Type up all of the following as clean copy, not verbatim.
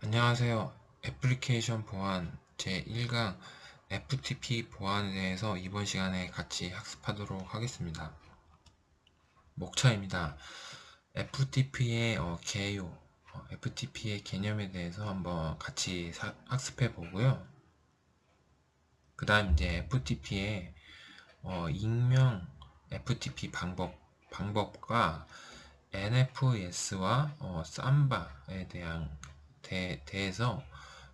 안녕하세요. 애플리케이션 보안 제1강 FTP 보안에 대해서 이번 시간에 같이 학습하도록 하겠습니다. 목차입니다. FTP의 개요, FTP의 개념에 대해서 한번 같이 학습해 보고요. 그 다음 이제 FTP의 익명 FTP 방법과 NFS와 삼바에 대해서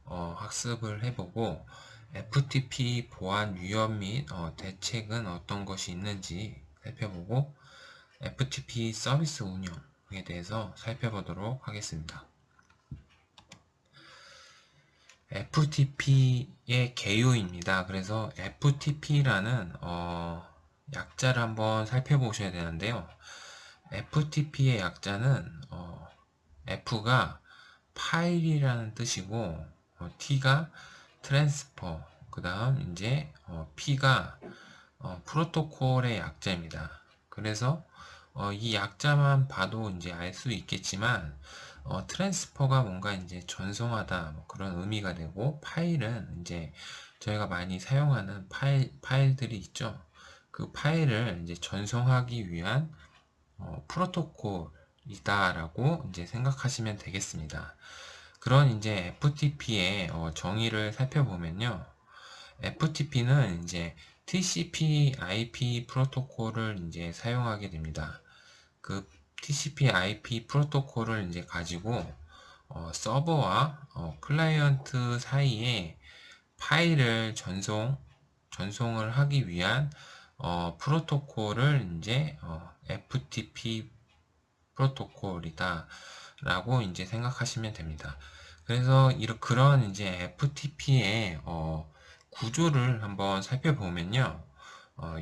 학습을 해보고 FTP 보안 위험 및 대책은 어떤 것이 있는지 살펴보고 FTP 서비스 운영에 대해서 살펴보도록 하겠습니다. FTP의 개요입니다. 그래서 FTP라는 약자를 한번 살펴보셔야 되는데요. FTP의 약자는 F가 파일이라는 뜻이고 T가 트랜스퍼, 그 다음 이제 P가 프로토콜의 약자입니다. 그래서 이 약자만 봐도 이제 알 수 있겠지만 트랜스퍼가 뭔가 이제 전송하다 뭐 그런 의미가 되고, 파일은 이제 저희가 많이 사용하는 파일들이 있죠. 그 파일을 이제 전송하기 위한 프로토콜이다라고 이제 생각하시면 되겠습니다. 그런 이제 FTP의 정의를 살펴보면요. FTP는 이제 TCP/IP 프로토콜을 이제 사용하게 됩니다. 그 TCP/IP 프로토콜을 이제 가지고 서버와 클라이언트 사이에 파일을 전송을 하기 위한 프로토콜을 이제 FTP 프로토콜이다 라고 이제 생각하시면 됩니다. 그래서 그런 이제 FTP의 구조를 한번 살펴보면요.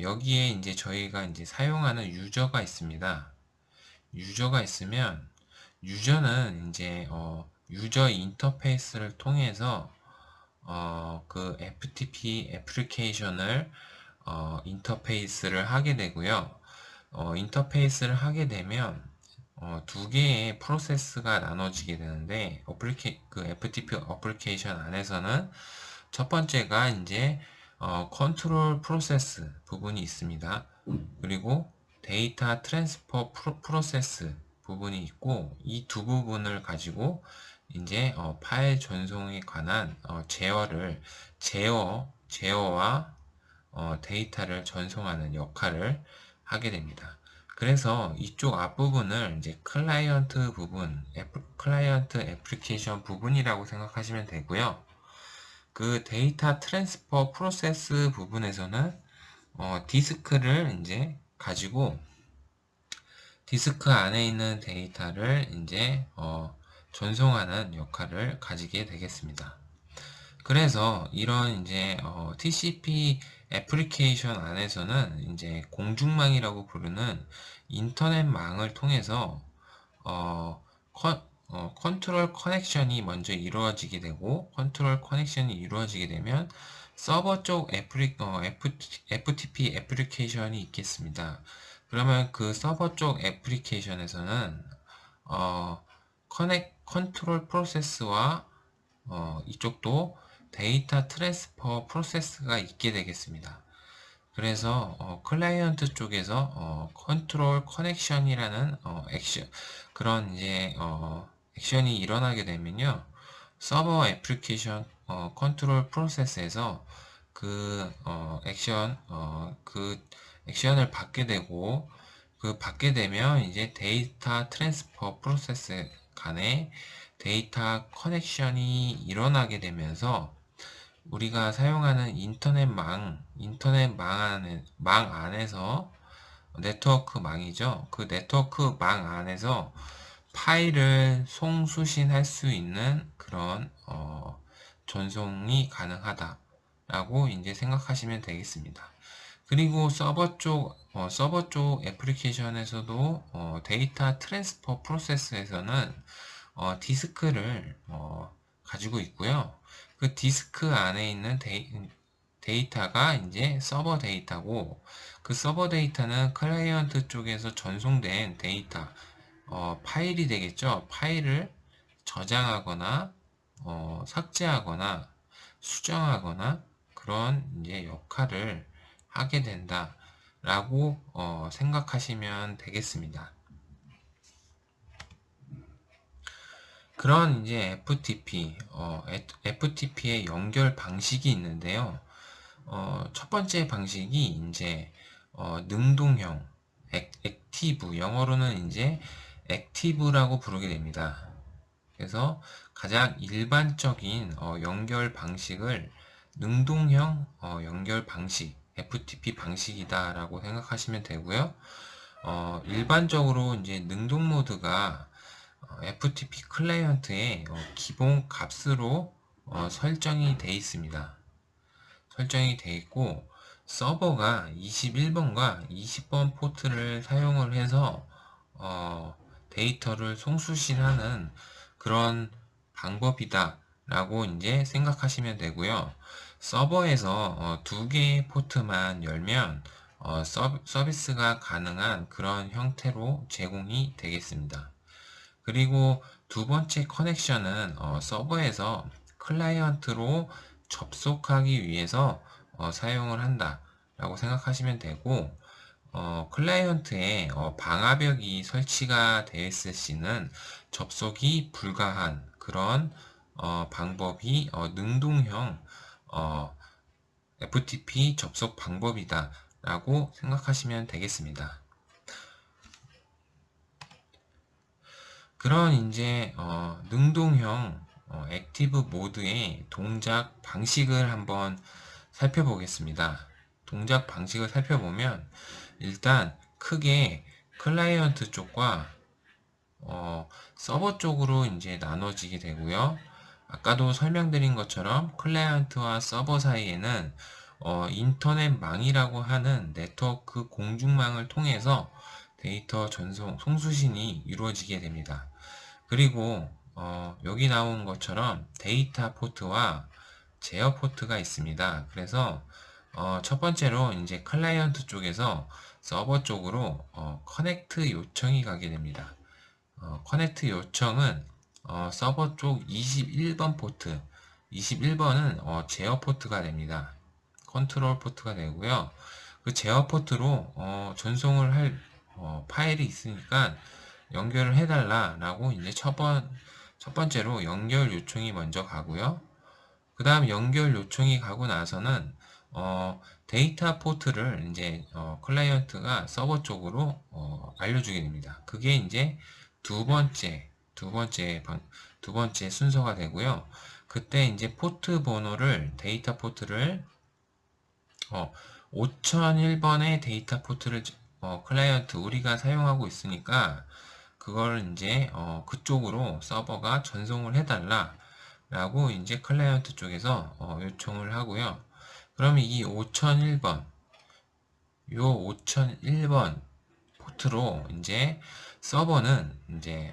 여기에 이제 저희가 이제 사용하는 유저가 있습니다. 유저가 있으면 유저는 이제 유저 인터페이스를 통해서 그 FTP 애플리케이션을 인터페이스를 하게 되고요. 인터페이스를 하게 되면 두 개의 프로세스가 나눠지게 되는데, 그 FTP 어플리케이션 안에서는 첫 번째가 이제 컨트롤 프로세스 부분이 있습니다. 그리고 데이터 트랜스퍼 프로세스 부분이 있고, 이 두 부분을 가지고 이제 파일 전송에 관한 제어와 데이터를 전송하는 역할을 하게 됩니다. 그래서 이쪽 앞부분을 이제 클라이언트 애플리케이션 부분이라고 생각하시면 되고요. 그 데이터 트랜스퍼 프로세스 부분에서는 디스크를 이제 가지고 디스크 안에 있는 데이터를 이제 전송하는 역할을 가지게 되겠습니다. 그래서 이런 이제 TCP 애플리케이션 안에서는 이제 공중망이라고 부르는 인터넷망을 통해서 컨트롤 커넥션이 먼저 이루어지게 되고, 컨트롤 커넥션이 이루어지게 되면 서버 쪽 FTP 애플리케이션이 있겠습니다. 그러면 그 서버 쪽 애플리케이션에서는 컨트롤 프로세스와 이쪽도 데이터 트랜스퍼 프로세스가 있게 되겠습니다. 그래서 클라이언트 쪽에서 컨트롤 커넥션이라는 그런 이제 액션이 일어나게 되면요, 서버 애플리케이션 컨트롤 프로세스에서 그 액션을 받게 되고, 그 받게 되면 이제 데이터 트랜스퍼 프로세스 간에 데이터 커넥션이 일어나게 되면서 우리가 사용하는 망 안에서, 네트워크 망이죠. 그 네트워크 망 안에서 파일을 송수신할 수 있는 그런 전송이 가능하다라고 이제 생각하시면 되겠습니다. 그리고 서버 쪽 애플리케이션에서도 데이터 트랜스퍼 프로세스에서는 디스크를 가지고 있고요. 그 디스크 안에 있는 데이터가 이제 서버 데이터고, 그 서버 데이터는 클라이언트 쪽에서 전송된 데이터, 파일이 되겠죠. 파일을 저장하거나 삭제하거나 수정하거나 그런 이제 역할을 하게 된다라고 생각하시면 되겠습니다. 그런 이제 FTP의 연결 방식이 있는데요. 첫 번째 방식이 이제 능동형, 액티브, 영어로는 이제 액티브라고 부르게 됩니다. 그래서 가장 일반적인 연결 방식을 능동형 연결 방식, FTP 방식이다라고 생각하시면 되고요. 일반적으로 이제 능동 모드가 FTP 클라이언트의 기본 값으로 설정이 되어 있습니다. 설정이 되어 있고 서버가 21번과 20번 포트를 사용을 해서 데이터를 송수신하는 그런 방법이다 라고 이제 생각하시면 되고요. 서버에서 두 개의 포트만 열면 서비스가 가능한 그런 형태로 제공이 되겠습니다. 그리고 두 번째 커넥션은 서버에서 클라이언트로 접속하기 위해서 사용을 한다 라고 생각하시면 되고, 클라이언트에 방화벽이 설치가 되어 있을 시는 접속이 불가한 그런 방법이 능동형 FTP 접속 방법이다 라고 생각하시면 되겠습니다. 그런 이제 능동형 액티브 모드의 동작 방식을 한번 살펴보겠습니다. 동작 방식을 살펴보면 일단 크게 클라이언트 쪽과 서버 쪽으로 이제 나눠지게 되고요. 아까도 설명드린 것처럼 클라이언트와 서버 사이에는 인터넷망이라고 하는 네트워크 공중망을 통해서 데이터 전송, 송수신이 이루어지게 됩니다. 그리고 여기 나온 것처럼 데이터 포트와 제어 포트가 있습니다. 그래서 첫 번째로 이제 클라이언트 쪽에서 서버 쪽으로 커넥트 요청이 가게 됩니다. 커넥트 요청은 서버 쪽 21번 포트, 21번은 제어 포트가 됩니다. 컨트롤 포트가 되고요. 그 제어 포트로 전송을 할 파일이 있으니까 연결을 해달라 라고 이제 첫 번째로 연결 요청이 먼저 가고요. 그 다음 연결 요청이 가고 나서는 데이터 포트를 이제 클라이언트가 서버 쪽으로 알려주게 됩니다. 그게 이제 두 번째 순서가 되고요. 그때 이제 포트 번호를 데이터 포트를 5001번의 데이터 포트를 클라이언트 우리가 사용하고 있으니까 그걸 이제 그쪽으로 서버가 전송을 해달라 라고 이제 클라이언트 쪽에서 요청을 하고요. 그러면 이 5001번 요 5001번 포트로 이제 서버는 이제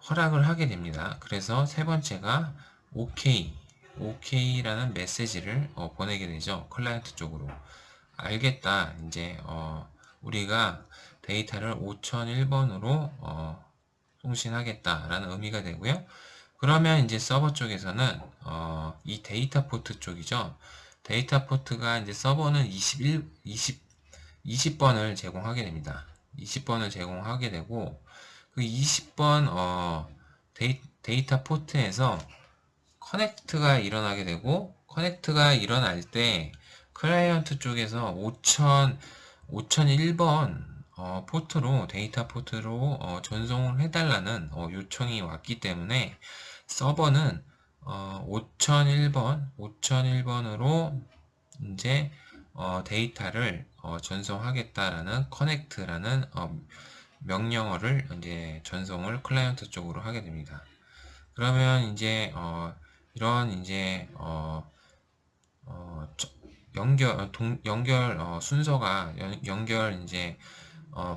허락을 하게 됩니다. 그래서 세 번째가 OK라는 메시지를 보내게 되죠. 클라이언트 쪽으로. 알겠다. 이제 우리가 데이터를 5001번으로 송신하겠다라는 의미가 되고요. 그러면 이제 서버 쪽에서는 이 데이터 포트 쪽이죠. 데이터 포트가 이제 서버는 20번을 제공하게 됩니다. 20번을 제공하게 되고 그 20번 데이터 포트에서 커넥트가 일어나게 되고 커넥트가 일어날 때 클라이언트 쪽에서 5001번 포트로 데이터 포트로 전송을 해달라는 요청이 왔기 때문에 서버는 5001번으로 이제 데이터를 전송하겠다라는 커넥트라는 명령어를 이제 전송을 클라이언트 쪽으로 하게 됩니다. 그러면 이제 이런 이제 연결 순서가 연결 이제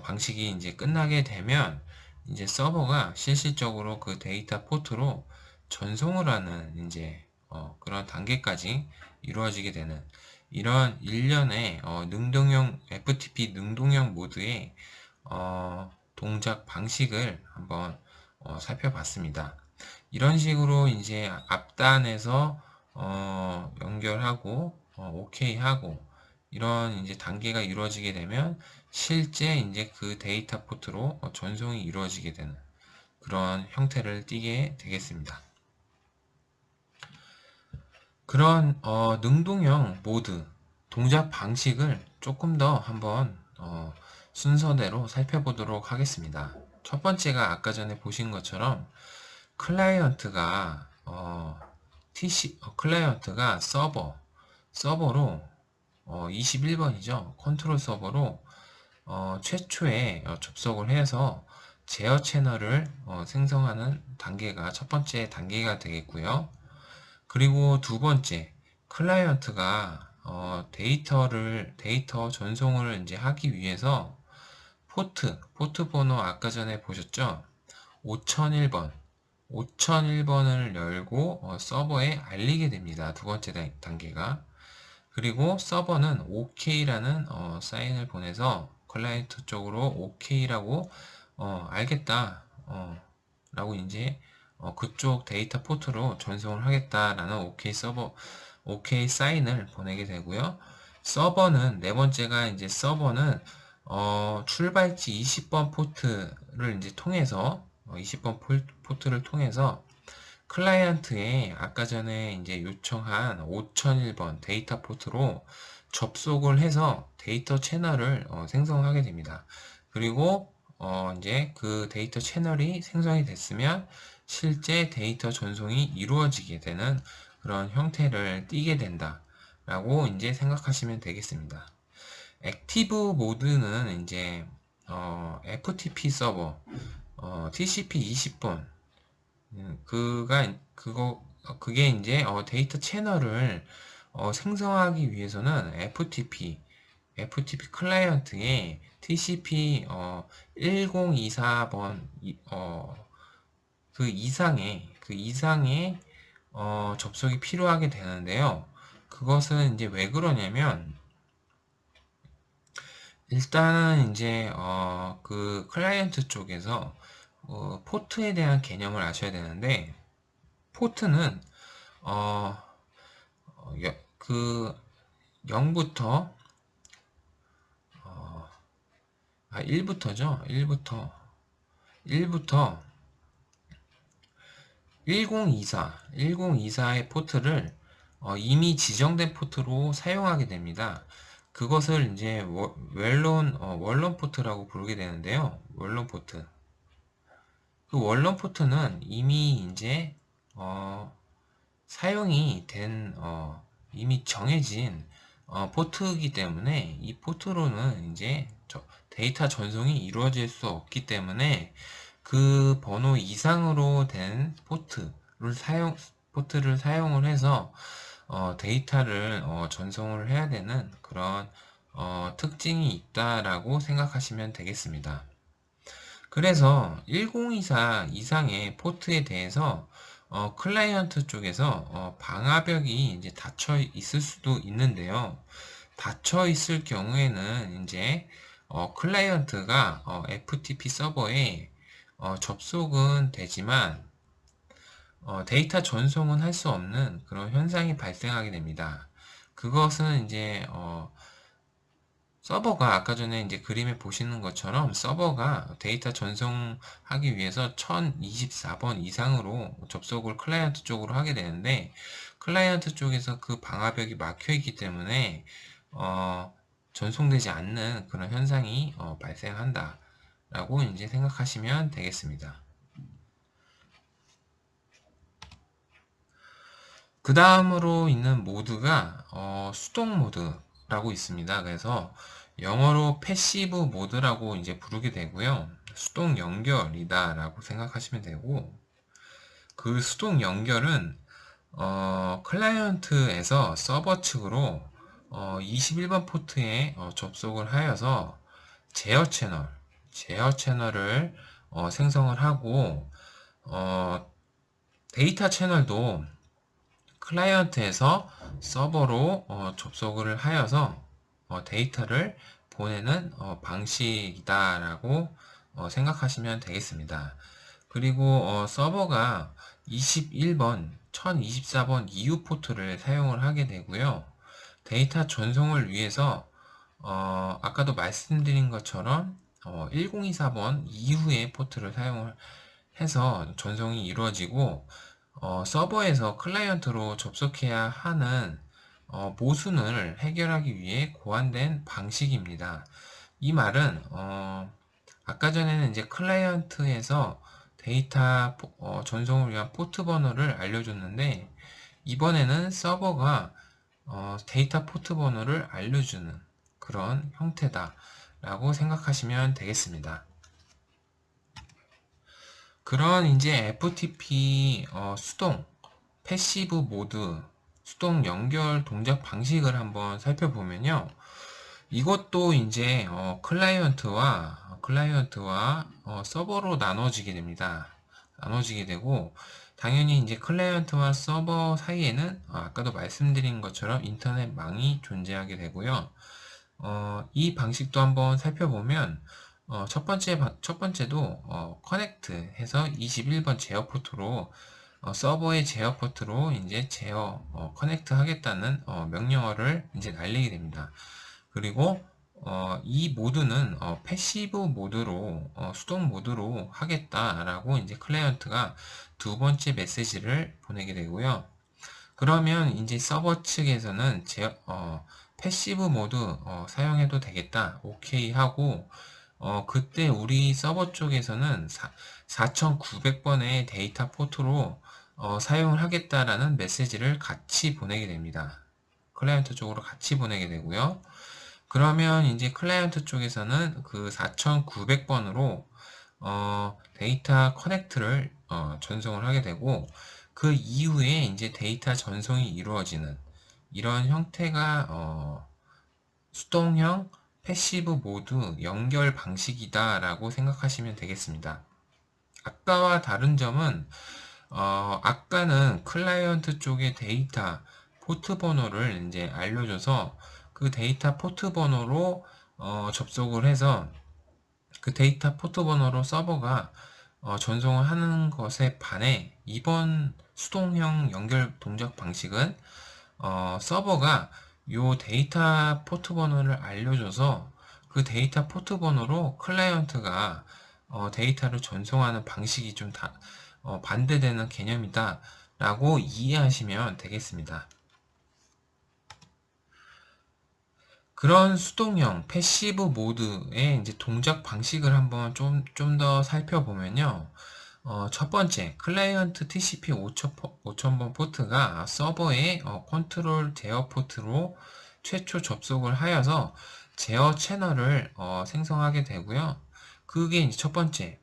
방식이 이제 끝나게 되면 이제 서버가 실질적으로 그 데이터 포트로 전송을 하는 이제 그런 단계까지 이루어지게 되는 이런 일련의 능동형 FTP 능동형 모드의 동작 방식을 한번 살펴봤습니다. 이런 식으로 이제 앞단에서 연결하고 오케이 하고 이런 이제 단계가 이루어지게 되면 실제 이제 그 데이터 포트로 전송이 이루어지게 되는 그런 형태를 띠게 되겠습니다. 그런 능동형 모드 동작 방식을 조금 더 한번 순서대로 살펴보도록 하겠습니다. 첫 번째가 아까 전에 보신 것처럼 클라이언트가 클라이언트가 서버로 21번이죠. 컨트롤 서버로 최초에 접속을 해서 제어 채널을 생성하는 단계가 첫 번째 단계가 되겠고요. 그리고 두 번째, 클라이언트가 데이터 전송을 이제 하기 위해서 포트 번호 아까 전에 보셨죠? 5001번, 5001번을 열고 서버에 알리게 됩니다. 두 번째 단계가. 그리고 서버는 OK라는 사인을 보내서 클라이언트 쪽으로 OK라고 알겠다 라고 이제 그쪽 데이터 포트로 전송을 하겠다라는 OK 사인을 보내게 되고요. 서버는 네 번째가 이제 서버는 출발지 20번 포트를 이제 통해서 20번 포트를 통해서 클라이언트에 아까 전에 이제 요청한 5001번 데이터 포트로 접속을 해서 데이터 채널을 생성하게 됩니다. 그리고 이제 그 데이터 채널이 생성이 됐으면 실제 데이터 전송이 이루어지게 되는 그런 형태를 띠게 된다 라고 이제 생각하시면 되겠습니다. 액티브 모드는 이제 FTP 서버 TCP 20번 그게 이제 데이터 채널을 생성하기 위해서는 FTP 클라이언트에 TCP 1024번 그 이상의 접속이 필요하게 되는데요. 그것은 이제 왜 그러냐면 일단은 이제 그 클라이언트 쪽에서 포트에 대한 개념을 아셔야 되는데 포트는 그 0부터 1부터죠. 1부터 1024의 포트를 이미 지정된 포트로 사용하게 됩니다. 그것을 이제 원론 포트라고 부르게 되는데요. 원론 포트. 그 원론 포트는 이미 이제 사용이 된 이미 정해진 포트이기 때문에 이 포트로는 이제 데이터 전송이 이루어질 수 없기 때문에 그 번호 이상으로 된 포트를 사용을 해서 데이터를 전송을 해야 되는 그런 특징이 있다라고 생각하시면 되겠습니다. 그래서 1024 이상의 포트에 대해서 클라이언트 쪽에서 방화벽이 이제 닫혀 있을 수도 있는데요. 닫혀 있을 경우에는 이제 클라이언트가 FTP 서버에 접속은 되지만 데이터 전송은 할 수 없는 그런 현상이 발생하게 됩니다. 그것은 이제 서버가 아까 전에 이제 그림에 보시는 것처럼 서버가 데이터 전송하기 위해서 1024번 이상으로 접속을 클라이언트 쪽으로 하게 되는데 클라이언트 쪽에서 그 방화벽이 막혀 있기 때문에 전송되지 않는 그런 현상이 발생한다 라고 이제 생각하시면 되겠습니다. 그 다음으로 있는 모드가 수동 모드라고 있습니다. 그래서 영어로 패시브 모드라고 이제 부르게 되고요. 수동 연결이다 라고 생각하시면 되고 그 수동 연결은 클라이언트에서 서버 측으로 21번 포트에 접속을 하여서 제어 채널을 생성을 하고 데이터 채널도 클라이언트에서 서버로 접속을 하여서 데이터를 보내는 방식이다라고 생각하시면 되겠습니다. 그리고 서버가 21번, 1024번 EU 포트를 사용을 하게 되고요. 데이터 전송을 위해서 아까도 말씀드린 것처럼 1024번 이후의 포트를 사용을 해서 전송이 이루어지고 서버에서 클라이언트로 접속해야 하는 모순을 해결하기 위해 고안된 방식입니다. 이 말은 아까 전에는 이제 클라이언트에서 데이터 전송을 위한 포트 번호를 알려줬는데 이번에는 서버가 데이터 포트 번호를 알려주는 그런 형태다 라고 생각하시면 되겠습니다. 그런 이제 FTP 수동 패시브 모드 수동 연결 동작 방식을 한번 살펴보면요. 이것도 이제 클라이언트와 서버로 나눠지게 됩니다. 나눠지게 되고 당연히 이제 클라이언트와 서버 사이에는 아까도 말씀드린 것처럼 인터넷망이 존재하게 되고요. 이 방식도 한번 살펴보면 첫 번째도 커넥트 해서 21번 제어 포트로 서버의 제어 포트로 이제 커넥트 하겠다는 명령어를 이제 날리게 됩니다. 그리고 이 모드는 패시브 모드로 수동 모드로 하겠다라고 이제 클라이언트가 두 번째 메시지를 보내게 되고요. 그러면 이제 서버 측에서는 패시브 모드 사용해도 되겠다 오케이 하고 그때 우리 서버 쪽에서는 4900번의 데이터 포트로 사용을 하겠다라는 메시지를 같이 보내게 됩니다. 클라이언트 쪽으로 같이 보내게 되고요. 그러면 이제 클라이언트 쪽에서는 그 4900번으로 데이터 커넥트를 전송을 하게 되고 그 이후에 이제 데이터 전송이 이루어지는 이런 형태가 수동형 패시브 모드 연결 방식이다 라고 생각하시면 되겠습니다. 아까와 다른 점은 아까는 클라이언트 쪽의 데이터 포트 번호를 이제 알려줘서 그 데이터 포트 번호로 접속을 해서 그 데이터 포트 번호로 서버가 전송을 하는 것에 반해 이번 수동형 연결 동작 방식은 서버가 요 데이터 포트 번호를 알려줘서 그 데이터 포트 번호로 클라이언트가 데이터를 전송하는 방식이 좀 반대되는 개념이다 라고 이해하시면 되겠습니다. 그런 수동형 패시브 모드의 이제 동작 방식을 한번 좀 더 살펴보면요. 첫 번째, 클라이언트 TCP 5000번 포트가 서버의 컨트롤 제어 포트로 최초 접속을 하여서 제어 채널을 생성하게 되고요. 그게 이제 첫 번째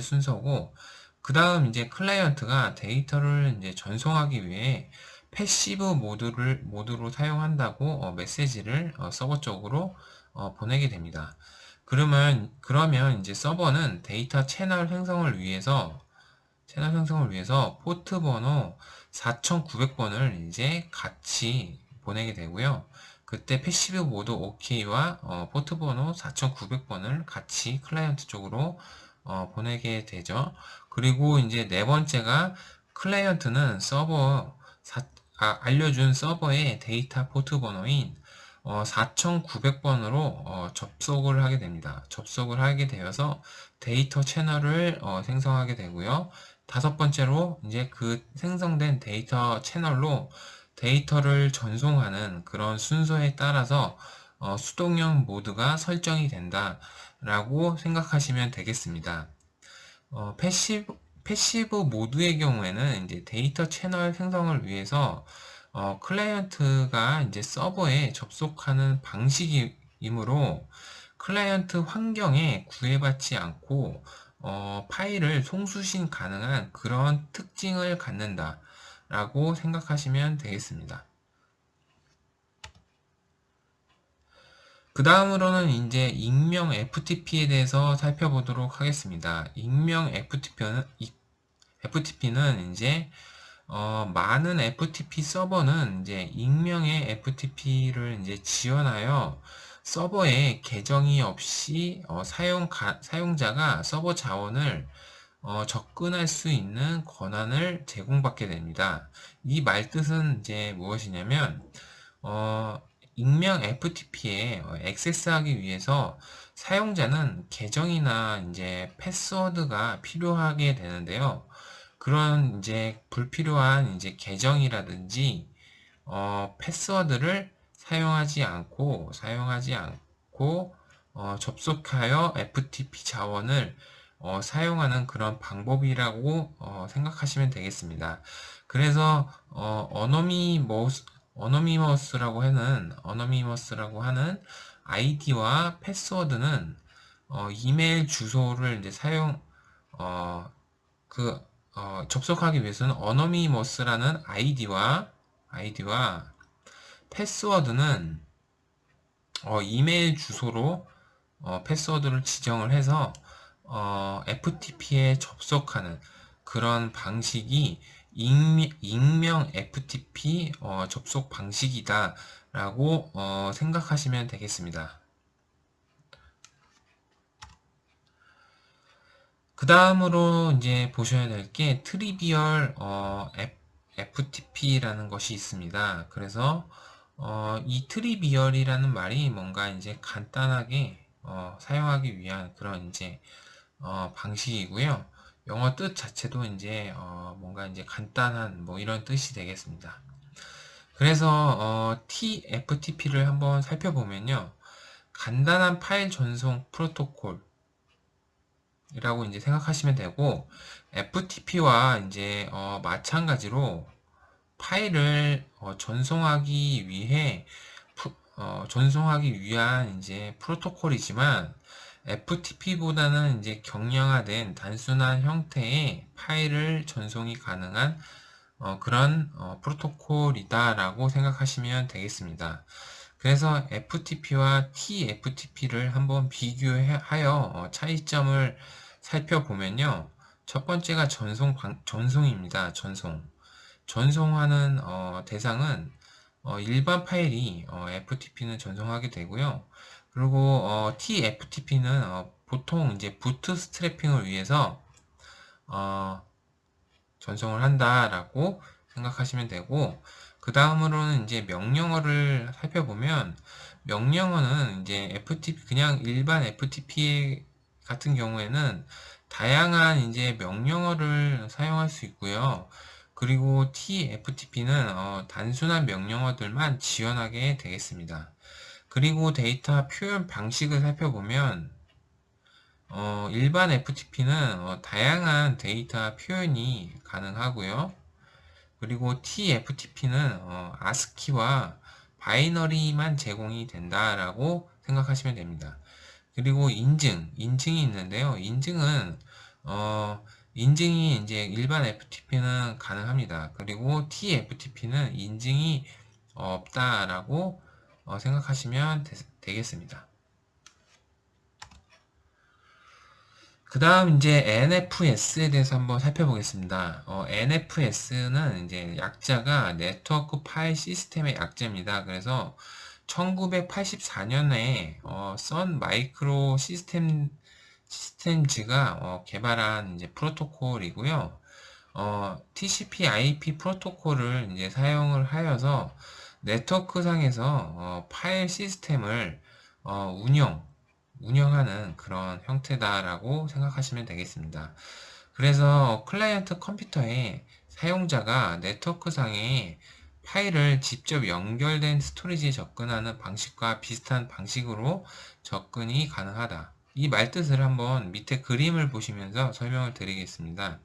순서고, 그 다음 이제 클라이언트가 데이터를 이제 전송하기 위해 패시브 모드로 사용한다고 메시지를 서버 쪽으로 보내게 됩니다. 그러면 이제 서버는 데이터 채널 생성을 위해서 포트 번호 4900번을 이제 같이 보내게 되고요. 그때 패시브 모드 OK와 포트 번호 4900번을 같이 클라이언트 쪽으로 보내게 되죠. 그리고 이제 네 번째가 클라이언트는 알려준 서버의 데이터 포트 번호인 4900번으로 접속을 하게 됩니다. 접속을 하게 되어서 데이터 채널을 생성하게 되고요. 다섯 번째로 이제 그 생성된 데이터 채널로 데이터를 전송하는 그런 순서에 따라서 수동형 모드가 설정이 된다 라고 생각하시면 되겠습니다. 패시브 모드의 경우에는 이제 데이터 채널 생성을 위해서 클라이언트가 이제 서버에 접속하는 방식이므로 클라이언트 환경에 구애받지 않고 파일을 송수신 가능한 그런 특징을 갖는다 라고 생각하시면 되겠습니다. 그 다음으로는 이제 익명 FTP에 대해서 살펴보도록 하겠습니다. 익명 FTP는 이제 많은 FTP 서버는 이제 익명의 FTP를 이제 지원하여 서버에 계정이 없이 사용자가 서버 자원을 접근할 수 있는 권한을 제공받게 됩니다. 이 말뜻은 이제 무엇이냐면, 익명 FTP에 액세스하기 위해서 사용자는 계정이나 이제 패스워드가 필요하게 되는데요. 그런 이제 불필요한 이제 계정이라든지 패스워드를 사용하지 않고 접속하여 FTP 자원을 사용하는 그런 방법이라고 생각하시면 되겠습니다. 그래서 어노니머스라고 하는 아이디와 패스워드는 이메일 주소를 이제 어, 그 접속하기 위해서는 어노니머스라는 아이디와 패스워드는 이메일 주소로 패스워드를 지정을 해서 FTP에 접속하는 그런 방식이 익명 FTP 접속 방식이다 라고 생각하시면 되겠습니다. 그 다음으로 이제 보셔야 될 게 트리비얼 FTP라는 것이 있습니다. 그래서 이 트리비얼이라는 말이 뭔가 이제 간단하게 사용하기 위한 그런 이제 방식이고요. 영어 뜻 자체도 이제 뭔가 이제 간단한 뭐 이런 뜻이 되겠습니다. 그래서 TFTP를 한번 살펴보면요. 간단한 파일 전송 프로토콜 이라고 이제 생각하시면 되고, FTP와 이제 마찬가지로 파일을 전송하기 위한 이제 프로토콜이지만, FTP보다는 이제 경량화된 단순한 형태의 파일을 전송이 가능한 그런 프로토콜이다라고 생각하시면 되겠습니다. 그래서 FTP와 TFTP를 한번 비교하여 차이점을 살펴보면요. 첫 번째가 전송입니다. 전송하는 대상은 일반 파일이 FTP는 전송하게 되고요. 그리고 TFTP는 보통 이제 부트스트래핑을 위해서 전송을 한다라고 생각하시면 되고, 그 다음으로는 이제 명령어를 살펴보면, 명령어는 이제 FTP, 그냥 일반 FTP 같은 경우에는 다양한 이제 명령어를 사용할 수 있고요. 그리고 TFTP는 단순한 명령어들만 지원하게 되겠습니다. 그리고 데이터 표현 방식을 살펴보면, 일반 FTP는 다양한 데이터 표현이 가능하고요. 그리고 TFTP는 ASCII와 바이너리만 제공이 된다라고 생각하시면 됩니다. 그리고 인증이 있는데요. 인증이 이제 일반 FTP는 가능합니다. 그리고 TFTP는 인증이 없다라고 생각하시면 되겠습니다. 그 다음 이제 NFS에 대해서 한번 살펴보겠습니다. NFS는 이제 약자가 네트워크 파일 시스템의 약자입니다. 그래서 1984년에 선 마이크로 시스템즈가 개발한 이제 프로토콜이고요. TCP/IP 프로토콜을 이제 사용을 하여서 네트워크상에서 파일 시스템을 운영하는 그런 형태다라고 생각하시면 되겠습니다. 그래서 클라이언트 컴퓨터에 사용자가 네트워크상에 파일을 직접 연결된 스토리지에 접근하는 방식과 비슷한 방식으로 접근이 가능하다. 이 말뜻을 한번 밑에 그림을 보시면서 설명을 드리겠습니다.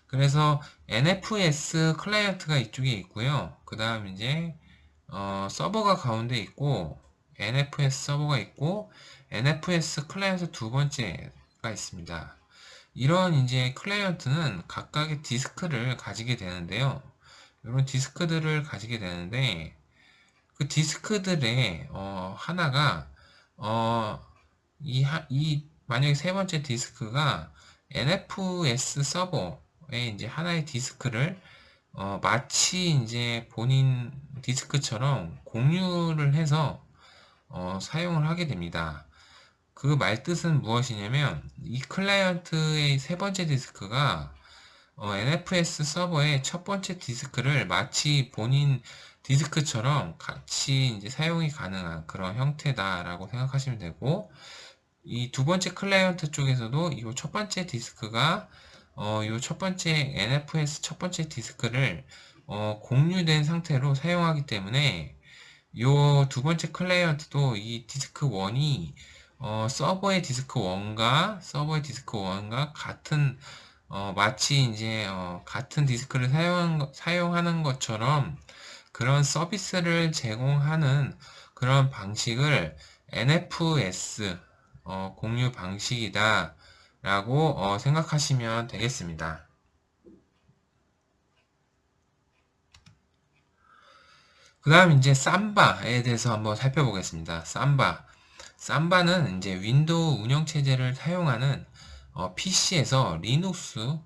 그래서 NFS 클라이언트가 이쪽에 있고요. 그 다음 이제 서버가 가운데 있고, NFS 서버가 있고, NFS 클라이언트 두 번째가 있습니다. 이런 이제 클라이언트는 각각의 디스크를 가지게 되는데요. 이런 디스크들을 가지게 되는데, 그 디스크들의 하나가 만약에 세 번째 디스크가 NFS 서버에 이제 하나의 디스크를 마치 이제 본인 디스크처럼 공유를 해서 사용을 하게 됩니다. 그 말뜻은 무엇이냐면 이 클라이언트의 세 번째 디스크가 NFS 서버의 첫 번째 디스크를 마치 본인 디스크처럼 같이 이제 사용이 가능한 그런 형태다라고 생각하시면 되고, 이 두 번째 클라이언트 쪽에서도 이 첫 번째 디스크가 이 첫 번째 NFS 첫 번째 디스크를 공유된 상태로 사용하기 때문에 이 두 번째 클라이언트도 이 디스크 1이 서버의 디스크 1과 같은 마치 이제 같은 디스크를 사용하는 것처럼 그런 서비스를 제공하는 그런 방식을 NFS 공유 방식이다 라고 생각하시면 되겠습니다. 그 다음 이제 삼바에 대해서 한번 살펴보겠습니다. 삼바는 이제 윈도우 운영체제를 사용하는 PC에서 리눅스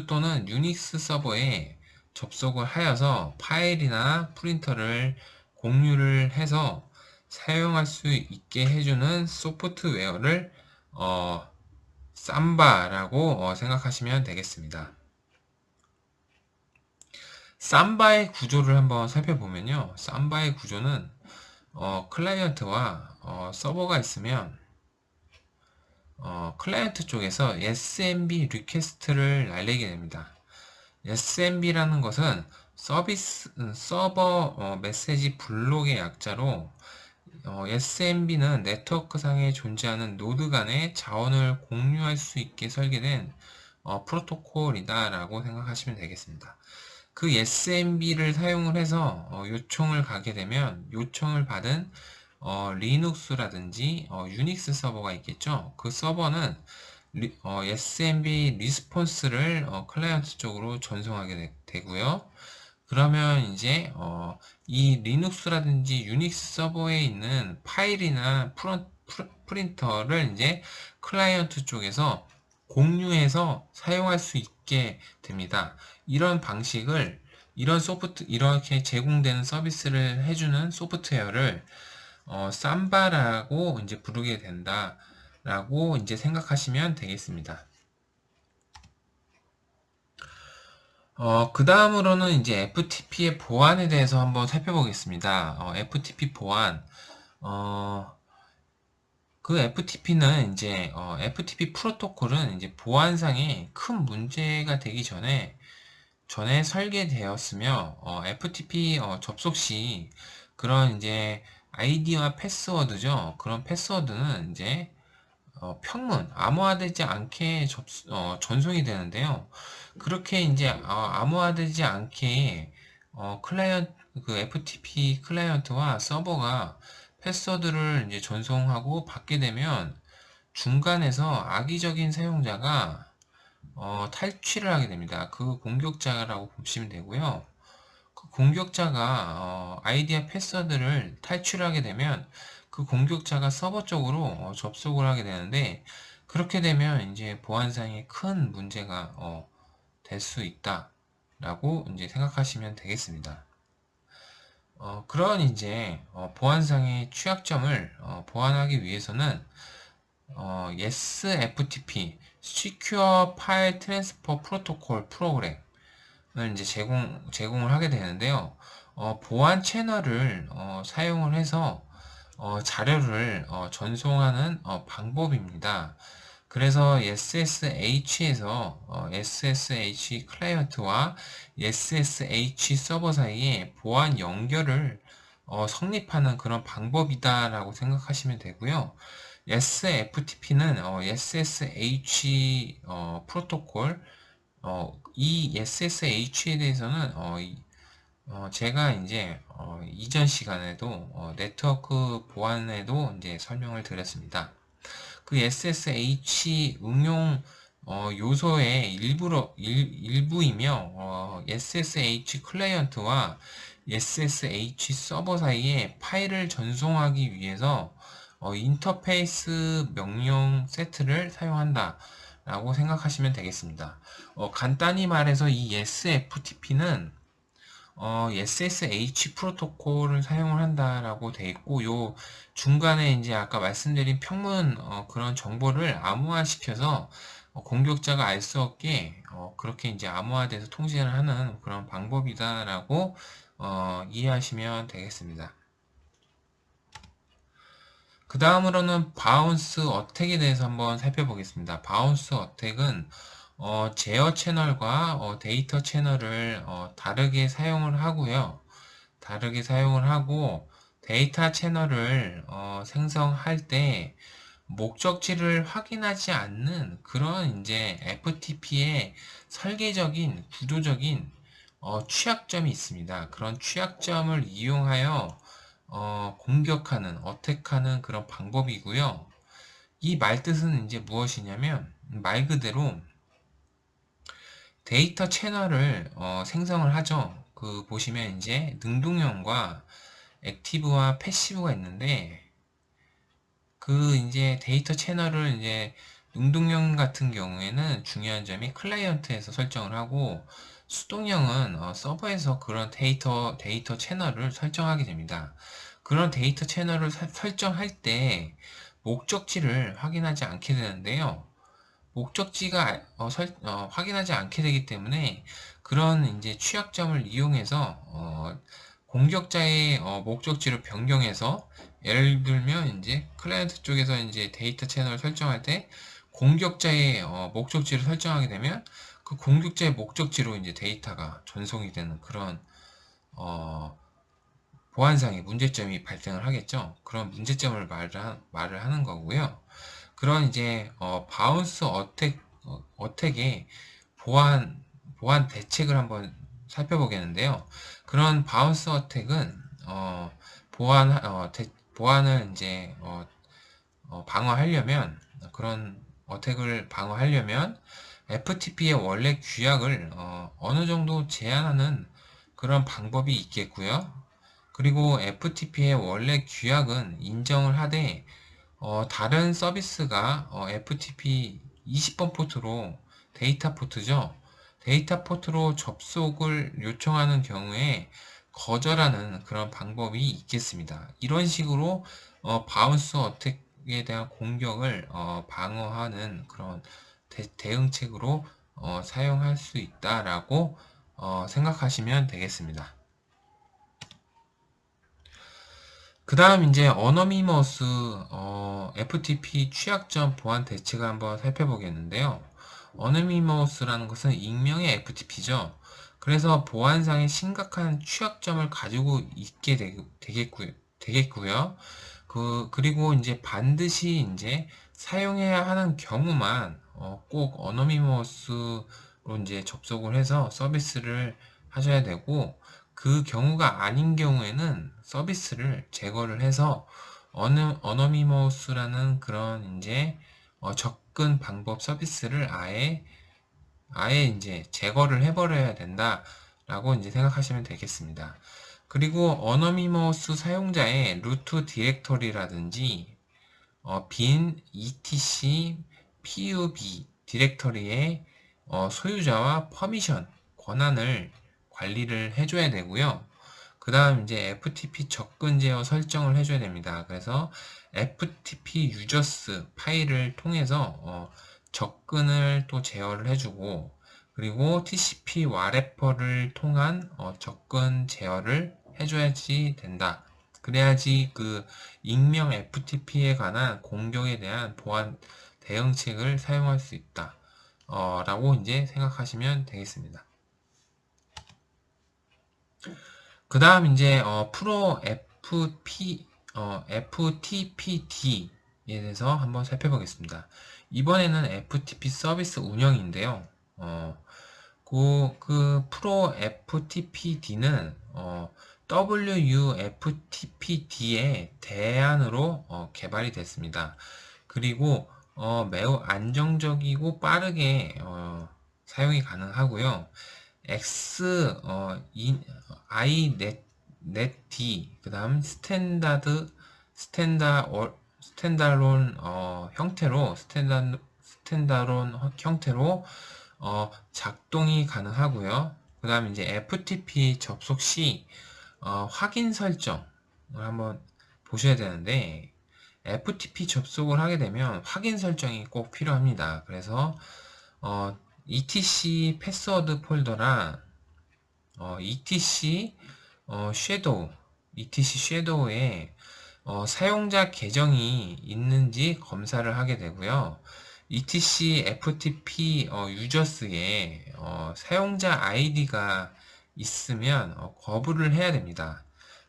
또는 유닉스 서버에 접속을 하여서 파일이나 프린터를 공유를 해서 사용할 수 있게 해주는 소프트웨어를 삼바라고 생각하시면 되겠습니다. 삼바의 구조를 한번 살펴보면요. 삼바의 구조는 클라이언트와 서버가 있으면 클라이언트 쪽에서 SMB 리퀘스트를 날리게 됩니다. SMB라는 것은 서버 메시지 블록의 약자로 SMB는 네트워크상에 존재하는 노드 간의 자원을 공유할 수 있게 설계된 프로토콜이다 라고 생각하시면 되겠습니다. 그 SMB를 사용을 해서 요청을 가게 되면 요청을 받은 리눅스라든지 유닉스 서버가 있겠죠. 그 서버는 SMB 리스폰스를 클라이언트 쪽으로 전송하게 되고요. 그러면 이제 이 리눅스라든지 유닉스 서버에 있는 파일이나 프린터를 이제 클라이언트 쪽에서 공유해서 사용할 수 있게 됩니다. 이런 방식을 이렇게 제공되는 서비스를 해주는 소프트웨어를 삼바라고 이제 부르게 된다라고 이제 생각하시면 되겠습니다. 그 다음으로는 이제 FTP의 보안에 대해서 한번 살펴보겠습니다. FTP 보안. 그 FTP는 이제, FTP 프로토콜은 이제 보안상에 큰 문제가 되기 전에 설계되었으며, FTP 접속 시 그런 이제 아이디와 패스워드죠. 그런 패스워드는 이제 평문, 암호화되지 않게 전송이 되는데요. 그렇게 이제 암호화되지 않게 그 FTP 클라이언트와 서버가 패스워드를 이제 전송하고 받게 되면 중간에서 악의적인 사용자가 탈취를 하게 됩니다. 그 공격자라고 보시면 되고요. 그 공격자가 아이디와 패스워드를 탈취하게 되면 그 공격자가 서버 쪽으로 접속을 하게 되는데, 그렇게 되면 이제 보안상에 큰 문제가 될 수 있다라고 이제 생각하시면 되겠습니다. 그런 이제 보안상의 취약점을 보완하기 위해서는 SFTP Secure File Transfer Protocol 프로그램을 이제 제공을 하게 되는데요. 보안 채널을 사용을 해서 자료를 전송하는 방법입니다. 그래서 SSH에서 SSH 클라이언트와 SSH 서버 사이에 보안 연결을 성립하는 그런 방법이다라고 생각하시면 되고요. SFTP는 SSH 프로토콜, 이 SSH에 대해서는 제가 이제 이전 시간에도 네트워크 보안에도 이제 설명을 드렸습니다. 그 SSH 응용 요소의 일부이며 SSH 클라이언트와 SSH 서버 사이에 파일을 전송하기 위해서 인터페이스 명령 세트를 사용한다 라고 생각하시면 되겠습니다. 간단히 말해서 이 SFTP는 SSH 프로토콜을 사용을 한다라고 돼 있고, 요 중간에 이제 아까 말씀드린 평문 그런 정보를 암호화시켜서 공격자가 알 수 없게 그렇게 이제 암호화돼서 통신을 하는 그런 방법이다라고 이해하시면 되겠습니다. 그 다음으로는 바운스 어택에 대해서 한번 살펴보겠습니다. 바운스 어택은 제어 채널과 데이터 채널을 다르게 사용을 하고요. 다르게 사용을 하고 데이터 채널을 생성할 때 목적지를 확인하지 않는 그런 이제 FTP의 설계적인 구조적인 취약점이 있습니다. 그런 취약점을 이용하여 공격하는, 어택하는 그런 방법이고요. 이 말뜻은 이제 무엇이냐면 말 그대로 데이터 채널을 생성을 하죠. 그 보시면 이제 능동형과 액티브와 패시브가 있는데 그 이제 데이터 채널을 이제 능동형 같은 경우에는 중요한 점이 클라이언트에서 설정을 하고 수동형은 서버에서 그런 데이터 채널을 설정하게 됩니다. 그런 데이터 채널을 설정할 때 목적지를 확인하지 않게 되는데요. 목적지가 확인하지 않게 되기 때문에 그런 이제 취약점을 이용해서 공격자의 목적지를 변경해서 예를 들면 이제 클라이언트 쪽에서 이제 데이터 채널을 설정할 때 공격자의 목적지를 설정하게 되면 그 공격자의 목적지로 이제 데이터가 전송이 되는 그런 보안상의 문제점이 발생을 하겠죠. 그런 문제점을 말을 하는 거고요. 그런 이제 바운스 어택의 보안 대책을 한번 살펴보겠는데요. 그런 바운스 어택은 보안을 이제 방어하려면 그런 어택을 방어하려면 FTP의 원래 규약을 어느 정도 제한하는 그런 방법이 있겠고요. 그리고 FTP의 원래 규약은 인정을 하되 다른 서비스가 FTP 20번 포트로 데이터 포트죠. 데이터 포트로 접속을 요청하는 경우에 거절하는 그런 방법이 있겠습니다. 이런 식으로 바운스 어택에 대한 공격을 방어하는 그런 대응책으로 사용할 수 있다라고 생각하시면 되겠습니다. 그 다음 이제 어너니머스 FTP 취약점 보안 대책을 한번 살펴보겠는데요. 어너니머스라는 것은 익명의 FTP죠. 그래서 보안상의 심각한 취약점을 가지고 있게 되겠고요. 그리고 이제 반드시 이제 사용해야 하는 경우만 꼭 어너니머스로 이제 접속을 해서 서비스를 하셔야 되고, 그 경우가 아닌 경우에는 서비스를 제거를 해서 어너니머스라는 그런 이제 접근 방법 서비스를 아예 이제 제거를 해버려야 된다라고 이제 생각하시면 되겠습니다. 그리고 어너니머스 사용자의 루트 디렉터리라든지 빈 etc pub 디렉터리의 소유자와 퍼미션 권한을 관리를 해줘야 되고요. 그 다음 이제 FTP 접근 제어 설정을 해줘야 됩니다. 그래서 FTP 유저스 파일을 통해서 접근을 또 제어를 해주고, 그리고 TCP 와레퍼를 통한 접근 제어를 해줘야지 된다. 그래야지 그 익명 FTP에 관한 공격에 대한 보안 대응책을 사용할 수 있다. 라고 이제 생각하시면 되겠습니다. 그 다음 이제 프로 FTPD에 대해서 한번 살펴보겠습니다. 이번에는 FTP 서비스 운영인데요. 그 프로 FTPD는 WUFTPD의 대안으로 개발이 됐습니다. 그리고 매우 안정적이고 빠르게 사용이 가능하고요. iNetD 그 다음 스탠다론 형태로 작동이 가능하고요. 그 다음에 이제 FTP 접속 시 확인 설정을 한번 보셔야 되는데, FTP 접속을 하게 되면 확인 설정이 꼭 필요합니다. 그래서 etc 패스워드 폴더랑 etc 섀도우 에 사용자 계정이 있는지 검사를 하게 되고요. etc ftp 유저스에 사용자 아이디가 있으면 거부를 해야 됩니다.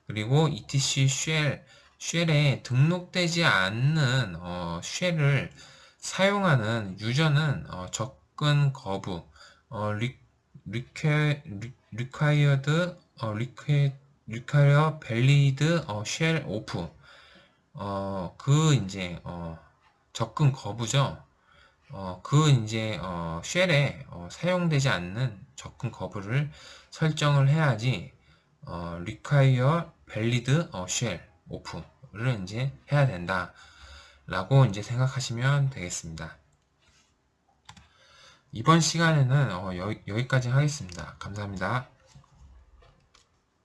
그리고 etc 쉘에 등록되지 않는 쉘을 사용하는 유저는 접근 거부, required valid shell off, 이제 접근 거부죠. 이제 쉘에 사용되지 않는 접근 거부를 설정을 해야지 require valid shell off를 이제 해야 된다 라고 이제 생각하시면 되겠습니다. 이번 시간에는 여기까지 하겠습니다. 감사합니다.